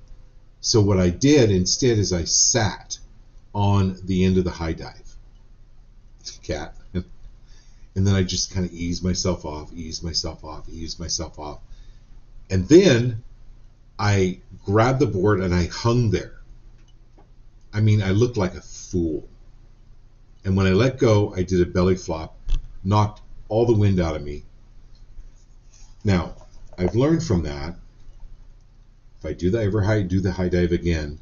So what I did instead is I sat on the end of the high dive. Cat. And then I just kind of eased myself off. And then I grabbed the board and I hung there. I mean, I looked like a fool. And when I let go, I did a belly flop, knocked all the wind out of me. Now, I've learned from that. If I do the high dive again,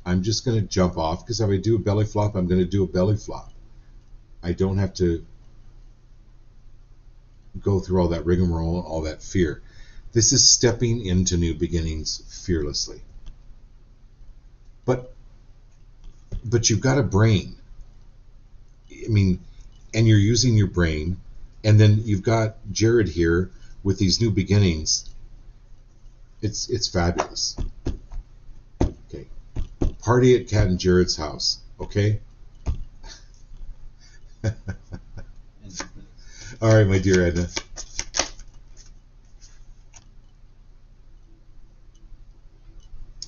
I'm just going to jump off, because if I do a belly flop, I'm going to do a belly flop. I don't have to go through all that rigmarole, all that fear. This is stepping into new beginnings fearlessly. But you've got a brain. I mean, and you're using your brain, and then you've got Jared here with these new beginnings. It's fabulous. Okay, party at Kat and Jared's house. Okay. All right, my dear Edna.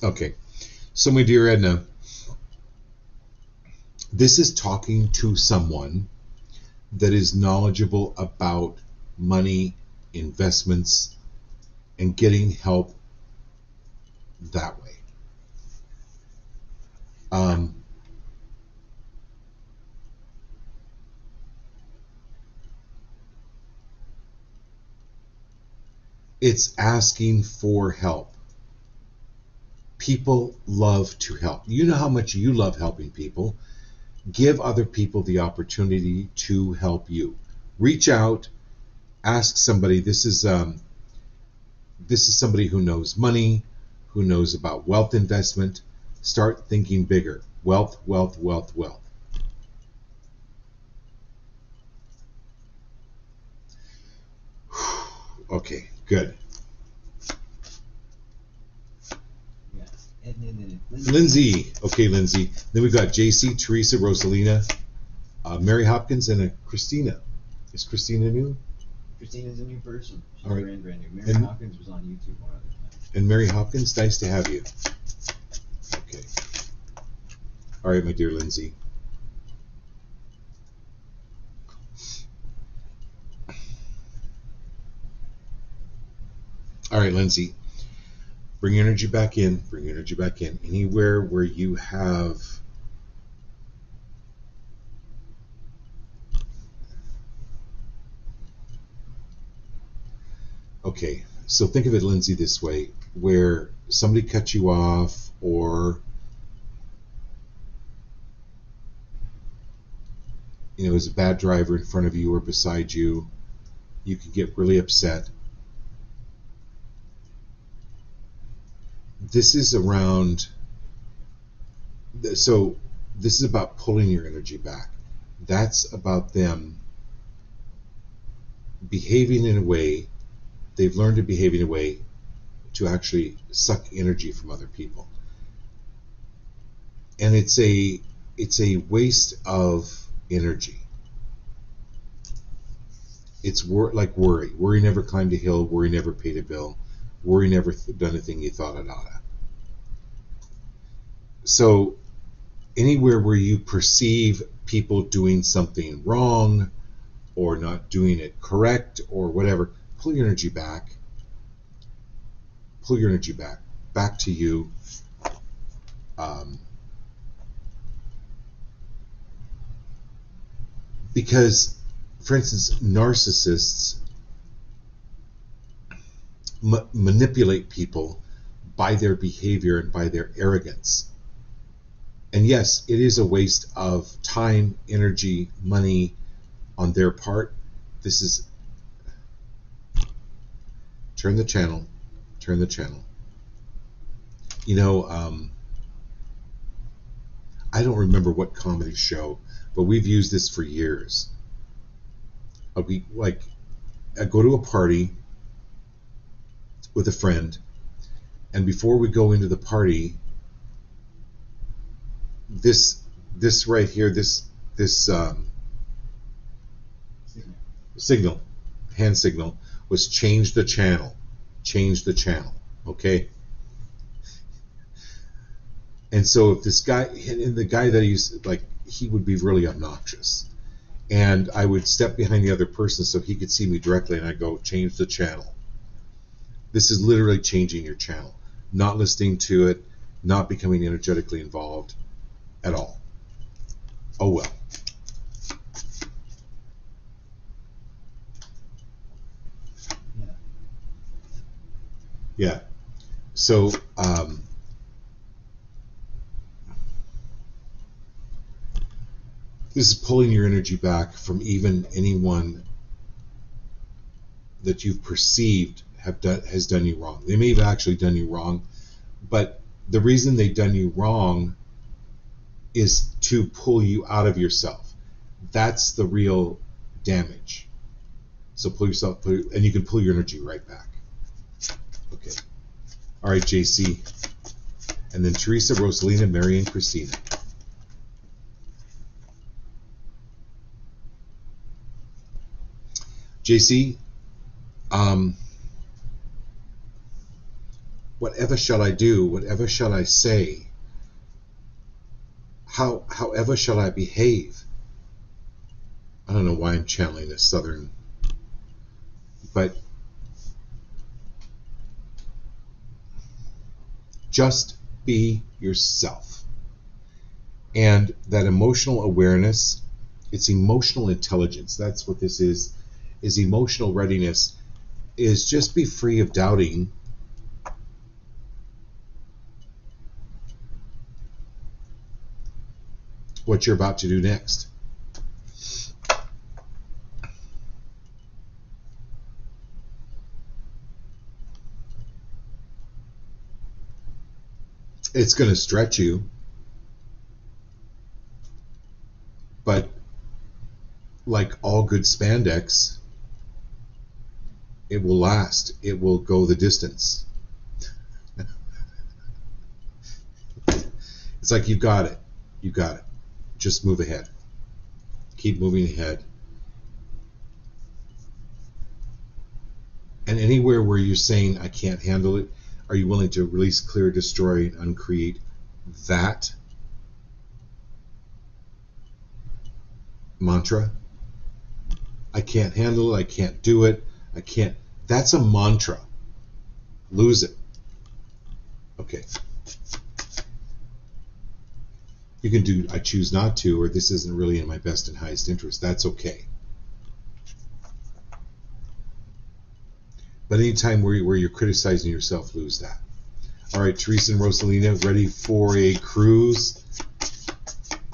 Okay, so my dear Edna, this is talking to someone that is knowledgeable about money, investments, and getting help that way. It's asking for help. People love to help. You know how much you love helping people. Give other people the opportunity to help you. Reach out, ask somebody. This is somebody who knows money, who knows about wealth investment. Start thinking bigger. Wealth, wealth, wealth, wealth. Okay, good. Yeah. And then Lindsay. Okay, Lindsay. Then we've got JC, Teresa, Rosalina, Mary Hopkins, and Christina. Is Christina new? Christina's a new person. She's All right. brand new. Mary Hopkins was on YouTube one other time. And Mary Hopkins, nice to have you. Okay. All right, my dear Lindsay. All right, Lindsay. Bring your energy back in. Bring your energy back in. Anywhere where you have okay, so think of it, Lindsay, this way, where somebody cut you off, or is a bad driver in front of you or beside you, you could get really upset. This is about pulling your energy back. That's about them behaving in a way, they've learned to behave in a way to actually suck energy from other people. And it's a waste of energy. It's like worry. Worry never climbed a hill. Worry never paid a bill. Worry never done a thing you thought it oughta. So anywhere where you perceive people doing something wrong or not doing it correct or whatever, pull your energy back. Pull your energy back. Back to you. Because, for instance, narcissists manipulate people by their behavior and by their arrogance. And yes, it is a waste of time, energy, money on their part. This is turn the channel. I don't remember what comedy show, but we've used this for years. I go to a party with a friend, and before we go into the party, this right here, this signal, hand signal, was change the channel, okay? And so if this guy, and the guy that he's like, he would be really obnoxious. And I would step behind the other person so he could see me directly, and I'd go, change the channel. This is literally changing your channel, not listening to it, not becoming energetically involved at all. Oh well. Yeah. So this is pulling your energy back from even anyone that you've perceived has done you wrong. They may have actually done you wrong, but the reason they've done you wrong is to pull you out of yourself. That's the real damage. So pull yourself, and you can pull your energy right back. Okay. All right, JC. And then Teresa, Rosalina, Mary, and Christina. JC, whatever shall I do? Whatever shall I say? However shall I behave? I don't know why I'm channeling a southern, but just be yourself. And that emotional awareness, it's emotional intelligence. That's what this is emotional readiness, is just be free of doubting what you're about to do next. It's going to stretch you, but like all good spandex, it will last. It will go the distance. It's like you've got it. You got it. Just move ahead. Keep moving ahead. And anywhere where you're saying, I can't handle it, are you willing to release, clear, destroy, and uncreate that mantra? I can't handle it. I can't do it. I can't. That's a mantra. Lose it. Okay. You can do, I choose not to, or this isn't really in my best and highest interest. That's okay. But anytime where you're criticizing yourself, lose that. All right, Teresa and Rosalina, ready for a cruise?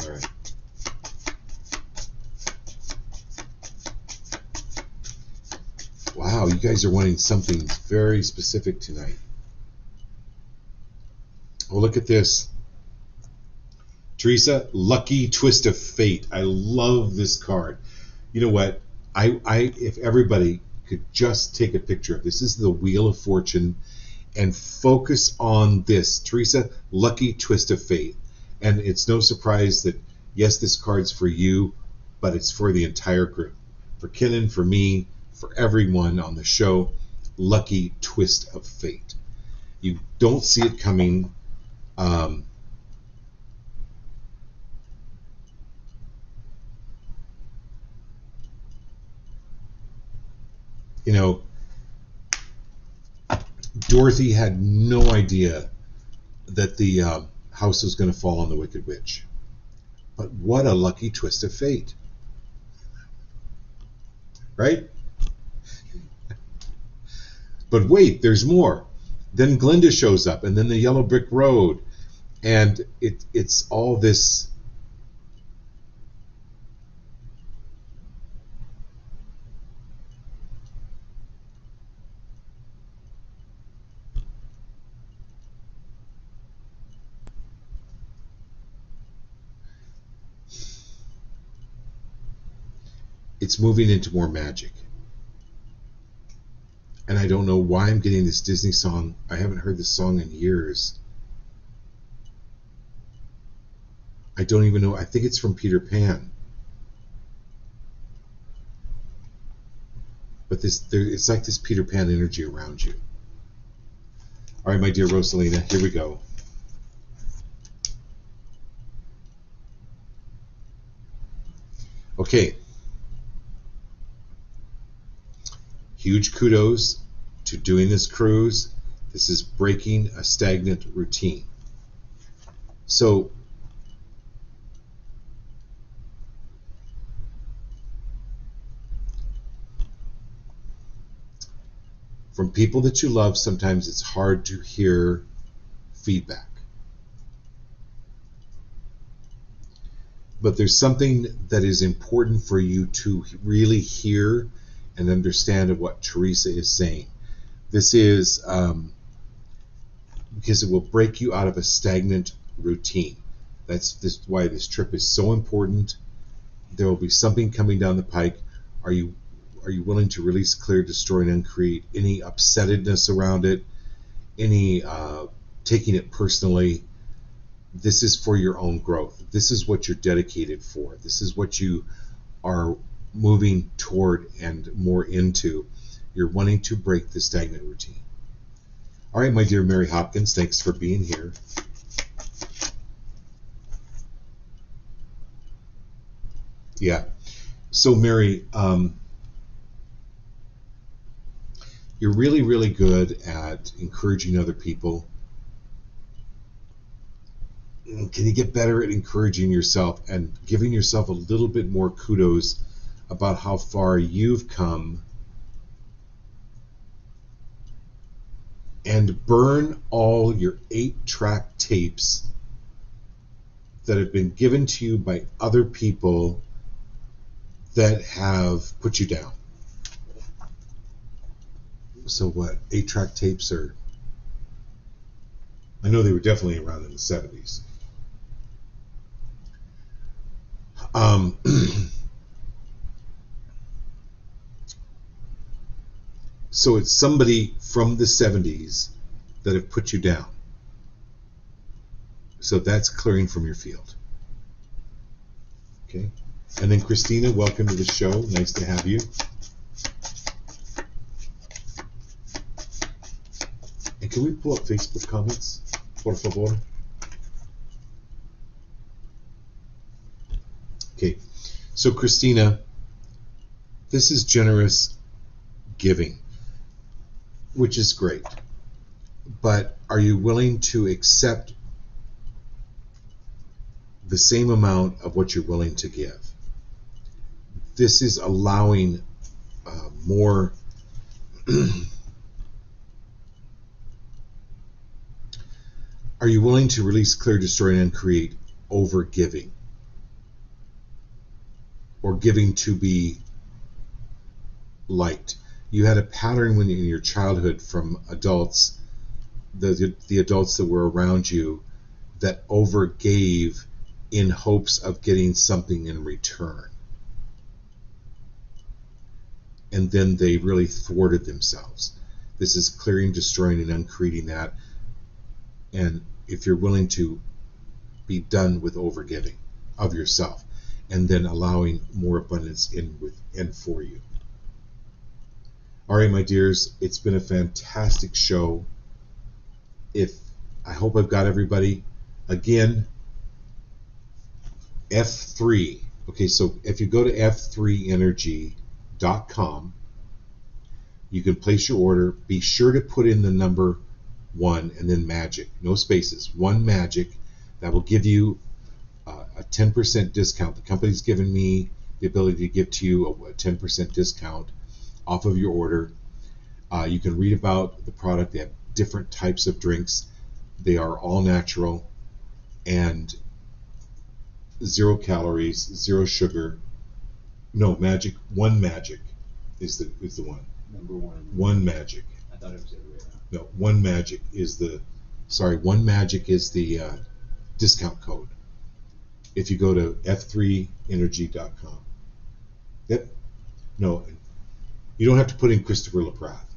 All right. Wow, you guys are wanting something very specific tonight. Oh, look at this. Teresa, Lucky Twist of Fate. I love this card. You know what? If everybody could just take a picture of this. This is the Wheel of Fortune, and focus on this. Teresa, Lucky Twist of Fate. And it's no surprise that, yes, this card's for you, but it's for the entire group. For Kenan, for me, for everyone on the show. Lucky Twist of Fate. You don't see it coming. You know, Dorothy had no idea that the house was going to fall on the Wicked Witch. But what a lucky twist of fate. Right? But wait, there's more. Then Glinda shows up, and then the Yellow Brick Road. And it's all this... It's moving into more magic. And I don't know why I'm getting this Disney song. I haven't heard this song in years. I don't even know. I think it's from Peter Pan. But it's like this Peter Pan energy around you. All right, my dear Rosalina, here we go. Okay. Huge kudos to doing this cruise. This is breaking a stagnant routine. So, from people that you love, sometimes it's hard to hear feedback. But there's something that is important for you to really hear and understand of what Teresa is saying. This is because it will break you out of a stagnant routine. That's why this trip is so important. There will be something coming down the pike. Are you willing to release, clear, destroy, and uncreate any upsettedness around it, any taking it personally? This is for your own growth. This is what you're dedicated for. This is what you are moving toward and more into. You're wanting to break the stagnant routine. All right, my dear Mary Hopkins, thanks for being here. Yeah. So, Mary, you're really, really good at encouraging other people. Can you get better at encouraging yourself and giving yourself a little bit more kudos about how far you've come? And burn all your 8-track tapes that have been given to you by other people that have put you down. So what, 8-track tapes are... I know they were definitely around in the 70s. So it's somebody from the 70s that have put you down. So that's clearing from your field. Okay. And then Christina, welcome to the show. Nice to have you. And can we pull up Facebook comments, por favor? Okay. So Christina, this is generous giving, which is great. But are you willing to accept the same amount of what you're willing to give? This is allowing more are you willing to release, clear, destroy, and create over giving? Or giving to be liked? You had a pattern when in your childhood from adults, the adults that were around you, that overgave in hopes of getting something in return. And then they really thwarted themselves. This is clearing, destroying, and uncreating that. And if you're willing to be done with overgiving of yourself, and then allowing more abundance in with and for you. All right, my dears, it's been a fantastic show. I hope I've got everybody. Again, F3. Okay, so if you go to f3energy.com, you can place your order. Be sure to put in the number 1 and then magic. No spaces. 1 magic. That will give you a 10% discount. The company's given me the ability to give to you a 10% discount off of your order. You can read about the product. They have different types of drinks. They are all natural and 0 calories, 0 sugar. No, magic. 1 magic is the one. Number 1. 1 magic. I thought it was the other way around. No, 1 magic is the. Sorry, 1 magic is the discount code. If you go to f3energy.com. Yep. No, you don't have to put in Christopher LaPrath.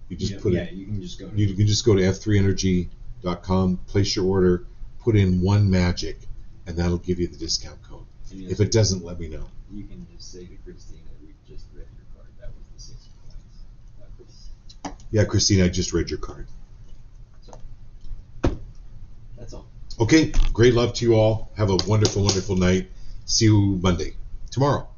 You just put Yeah, in. you can just go to You can just go to f3energy.com, place your order, put in 1 magic, and that'll give you the discount code. And you If know, it doesn't, let me know. you can just say to Christina, we just read your card. That was the 6 points. That was, Yeah, Christina, I just read your card. so, that's all. Okay, great love to you all. Have a wonderful, wonderful night. See you Monday, tomorrow.